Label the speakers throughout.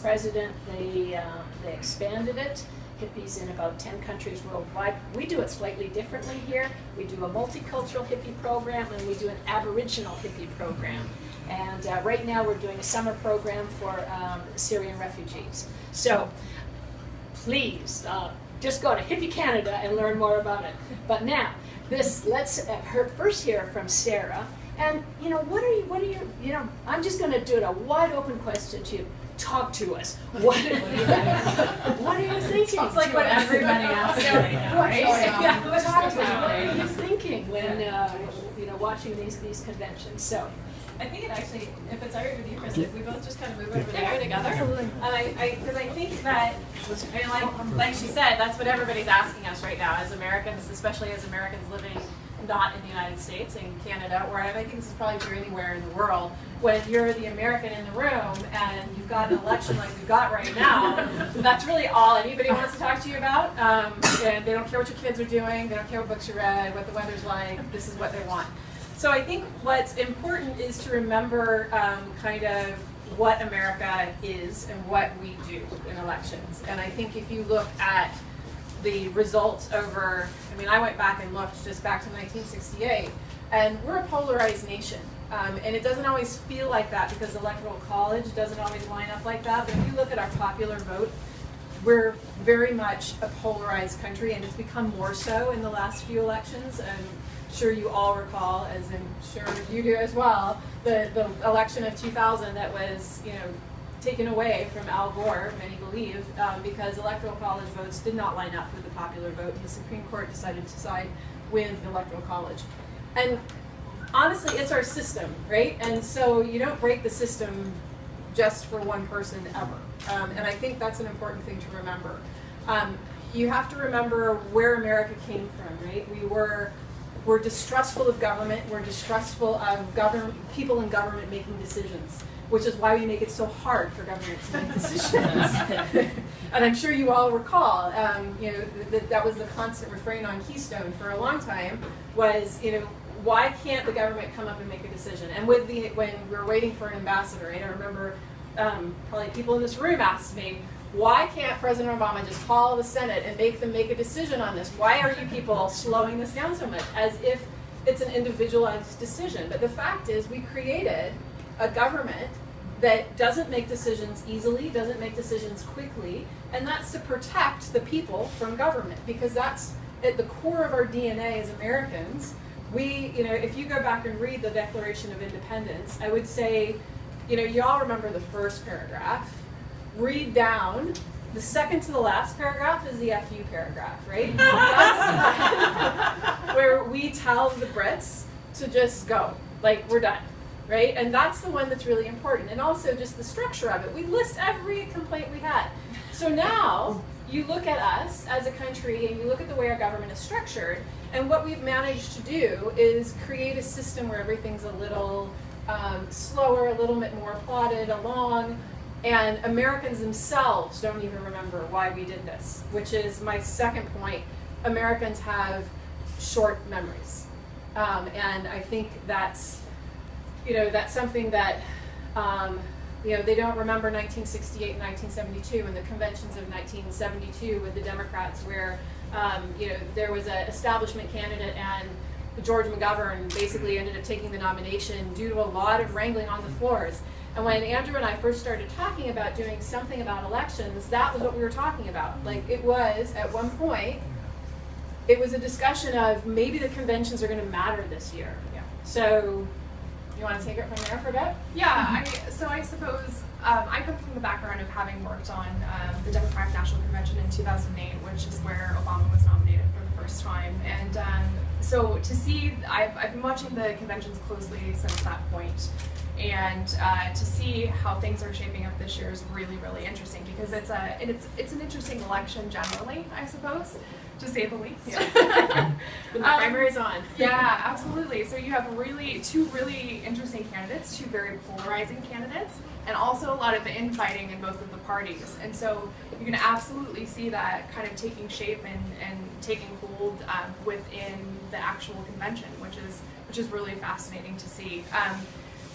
Speaker 1: president, they expanded it. Hippies in about 10 countries worldwide. We do it slightly differently here. We do a multicultural hippie program, and we do an Aboriginal hippie program. And right now we're doing a summer program for Syrian refugees. So please, just go to Hippie Canada and learn more about it. But now, let's first hear from Sarah. And what are you, I'm just going to do it a wide open question to you. Talk to us. What are you thinking?
Speaker 2: It's like what everybody asks right now, right?
Speaker 1: What are you thinking when watching these conventions? So,
Speaker 2: I think it actually, if it's alright with you, Krista, if we both just kind of move over there together. Absolutely. Because I think that, like she said, that's what everybody's asking us right now as Americans, especially as Americans living not in the United States, in Canada, or I think this is probably true anywhere in the world. When you're the American in the room and you've got an election like we've got right now, that's really all anybody wants to talk to you about. And they don't care what your kids are doing, they don't care what books you read, what the weather's like, this is what they want. So I think what's important is to remember kind of what America is and what we do in elections. And I think if you look at the results over, I went back and looked just back to 1968, and we're a polarized nation. And it doesn't always feel like that because the Electoral College doesn't always line up like that. But if you look at our popular vote, we're very much a polarized country, and it's become more so in the last few elections. I'm sure you all recall, as I'm sure you do as well, the election of 2000 that was, taken away from Al Gore, many believe, because Electoral College votes did not line up with the popular vote. The Supreme Court decided to side with the Electoral College. And honestly, it's our system, right? And so you don't break the system just for one person ever. And I think that's an important thing to remember. You have to remember where America came from, right? We're distrustful of government. We're distrustful of people in government making decisions, which is why we make it so hard for government to make decisions. And I'm sure you all recall, that was the constant refrain on Keystone for a long time, was, why can't the government come up and make a decision? And when we were waiting for an ambassador, right, I remember probably people in this room asked me, why can't President Obama just call the Senate and make them make a decision on this? Why are you people slowing this down so much? As if it's an individualized decision. But the fact is, we created a government that doesn't make decisions easily, doesn't make decisions quickly, and that's to protect the people from government, because that's at the core of our DNA as Americans. We, if you go back and read the Declaration of Independence, I would say, you all remember the first paragraph. Read down, the second to the last paragraph is the FU paragraph, right? That's where we tell the Brits to just go, like, we're done. Right? And that's the one that's really important. And also just the structure of it. We list every complaint we had. So now you look at us as a country and you look at the way our government is structured, and what we've managed to do is create a system where everything's a little slower, a little bit more plodded along, and Americans themselves don't even remember why we did this, which is my second point. Americans have short memories. And I think that's something that, they don't remember 1968 and 1972 and the conventions of 1972 with the Democrats where, there was an establishment candidate and George McGovern basically ended up taking the nomination due to a lot of wrangling on the floors. And when Andrew and I first started talking about doing something about elections, that was what we were talking about. Like, it was, at one point, it was a discussion of maybe the conventions are going to matter this year. Yeah.
Speaker 1: So, you want to take it from there for a bit?
Speaker 3: Yeah, so I suppose I come from the background of having worked on the Democratic National Convention in 2008, which is where Obama was nominated for the first time. And so to see, I've been watching the conventions closely since that point. And to see how things are shaping up this year is really, really interesting because it's an interesting election generally, I suppose, to say the least.
Speaker 1: Yeah. The primary's on.
Speaker 3: Yeah, absolutely. So you have two really interesting candidates, two very polarizing candidates, and also a lot of the infighting in both of the parties. And so you can absolutely see that kind of taking shape and taking hold within the actual convention, which is really fascinating to see.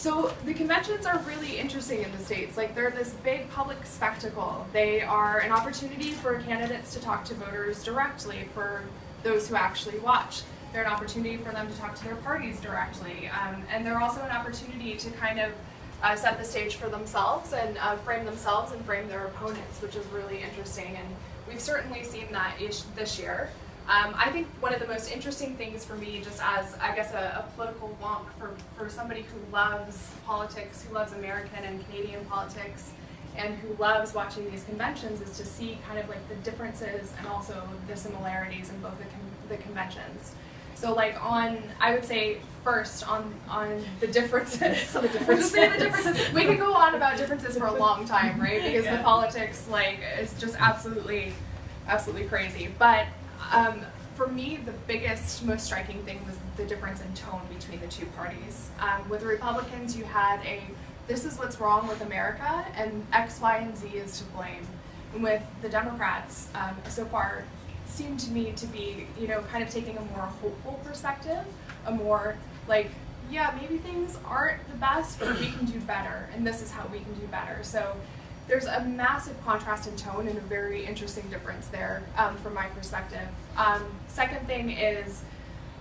Speaker 3: So the conventions are really interesting in the States. Like, they're this big public spectacle. They are an opportunity for candidates to talk to voters directly, for those who actually watch. They're an opportunity for them to talk to their parties directly. And they're also an opportunity to kind of set the stage for themselves and frame themselves and frame their opponents, which is really interesting. And we've certainly seen that this year. I think one of the most interesting things for me, just as, I guess, a political wonk for somebody who loves politics, who loves American and Canadian politics, and who loves watching these conventions, is to see kind of like the differences and also the similarities in both the conventions. So like I would say first on the differences. So the differences. We'll just say the differences. We could go on about differences for a long time, right? Because the politics is just absolutely crazy. But for me, the biggest, most striking thing was the difference in tone between the two parties. With the Republicans, you had this is what's wrong with America, and X, Y, and Z is to blame. And with the Democrats, so far, seemed to me to be, kind of taking a more hopeful perspective, a more like, yeah, maybe things aren't the best, but we can do better, and this is how we can do better. So there's a massive contrast in tone and a very interesting difference there from my perspective. Second thing is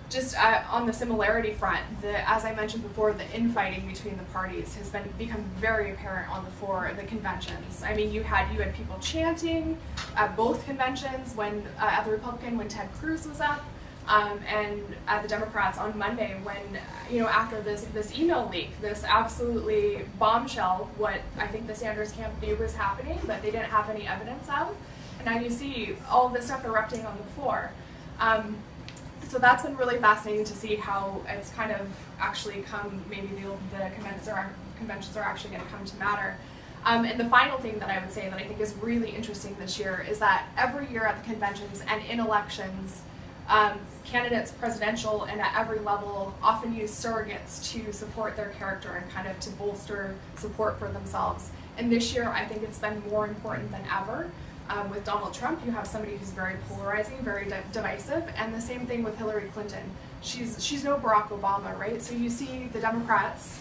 Speaker 3: just on the similarity front, as I mentioned before, the infighting between the parties has become very apparent on the floor of the conventions. I mean, you had people chanting at both conventions, when at the Republican when Ted Cruz was up, and at the Democrats on Monday when, after this email leak, this absolutely bombshell, what I think the Sanders camp knew was happening, but they didn't have any evidence of. And now you see all this stuff erupting on the floor. So that's been really fascinating to see how it's kind of actually come, maybe the conventions are actually going to come to matter. And the final thing that I would say that I think is really interesting this year is that every year at the conventions and in elections, candidates, presidential and at every level, often use surrogates to support their character and kind of to bolster support for themselves. And this year, I think it's been more important than ever. With Donald Trump, you have somebody who's very polarizing, very divisive, and the same thing with Hillary Clinton. She's no Barack Obama, right? So you see the Democrats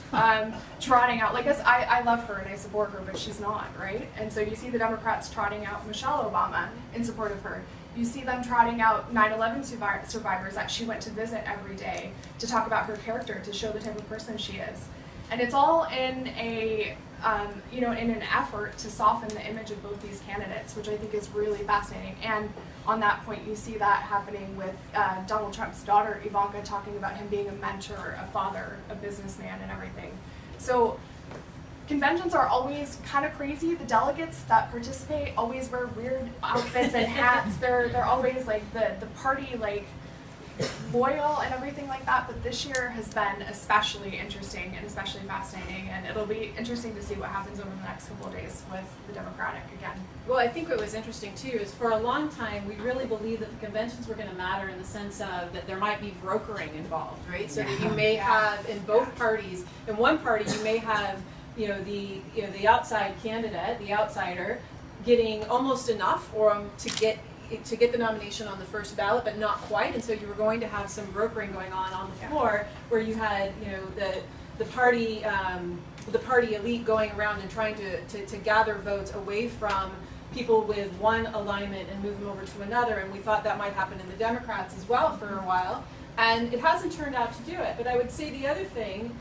Speaker 3: trotting out, I love her and I support her, but she's not, right? And so you see the Democrats trotting out Michelle Obama in support of her. You see them trotting out 9/11 survivors that she went to visit every day to talk about her character, to show the type of person she is. And it's all in in an effort to soften the image of both these candidates, which I think is really fascinating. And on that point, you see that happening with Donald Trump's daughter, Ivanka, talking about him being a mentor, a father, a businessman, and everything. So conventions are always kind of crazy. The delegates that participate always wear weird outfits and hats. They're always like the party loyal and everything like that, but this year has been especially interesting and especially fascinating, and it'll be interesting to see what happens over the next couple of days with the Democratic again.
Speaker 2: Well, I think what was interesting too is for a long time we really believed that the conventions were going to matter in the sense of that there might be brokering involved, right? So that you may have in both parties, in one party you may have the outside candidate, the outsider, getting almost enough to get the nomination on the first ballot, but not quite, and so you were going to have some brokering going on the floor, where you had the party elite going around and trying to gather votes away from people with one alignment and move them over to another, and we thought that might happen in the Democrats as well for a while, and it hasn't turned out to do it. But I would say the other thing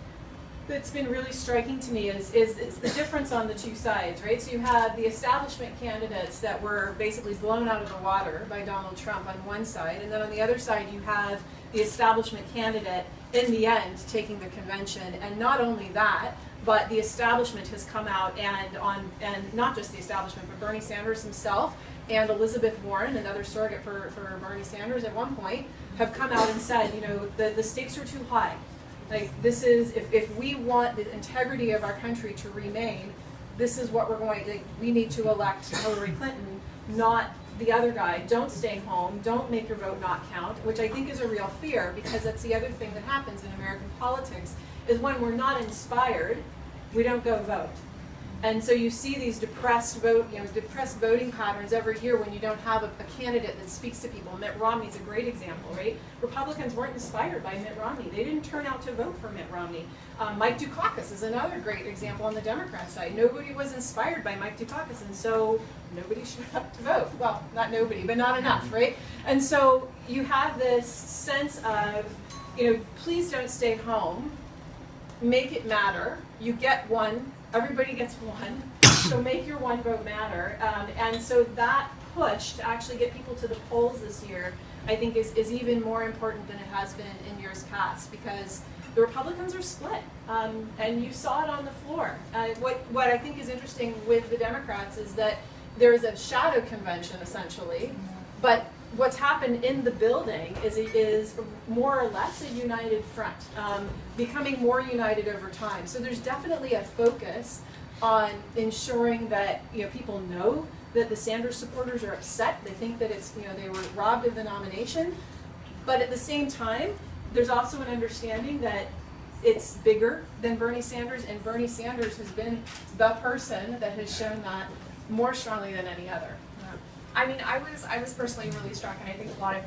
Speaker 2: that's been really striking to me is it's the difference on the two sides, right? So you have the establishment candidates that were basically blown out of the water by Donald Trump on one side, and then on the other side you have the establishment candidate in the end taking the convention. And not only that, but the establishment has come out and not just the establishment, but Bernie Sanders himself and Elizabeth Warren, another surrogate for Bernie Sanders at one point, have come out and said, the stakes are too high. Like, this is, if we want the integrity of our country to remain, this is what we're going to, we need to elect Hillary Clinton, not the other guy. Don't stay home, don't make your vote not count, which I think is a real fear, because that's the other thing that happens in American politics, is when we're not inspired, we don't go vote. And so you see these depressed voting patterns every year when you don't have a candidate that speaks to people. Mitt Romney's a great example, right? Republicans weren't inspired by Mitt Romney. They didn't turn out to vote for Mitt Romney. Mike Dukakis is another great example on the Democrat side. Nobody was inspired by Mike Dukakis, and so nobody showed up to vote. Well, not nobody, but not enough, right? And so you have this sense of, please don't stay home. Make it matter. You get one. Everybody gets one. So make your one vote matter. And so that push to actually get people to the polls this year, I think, is even more important than it has been in years past, because the Republicans are split, and you saw it on the floor. What I think is interesting with the Democrats is that there is a shadow convention, essentially, but what's happened in the building is more or less a united front, becoming more united over time. So there's definitely a focus on ensuring that people know that the Sanders supporters are upset. They think that it's they were robbed of the nomination, but at the same time, there's also an understanding that it's bigger than Bernie Sanders, and Bernie Sanders has been the person that has shown that more strongly than any other.
Speaker 3: I mean, I was personally really struck, and I think a lot of people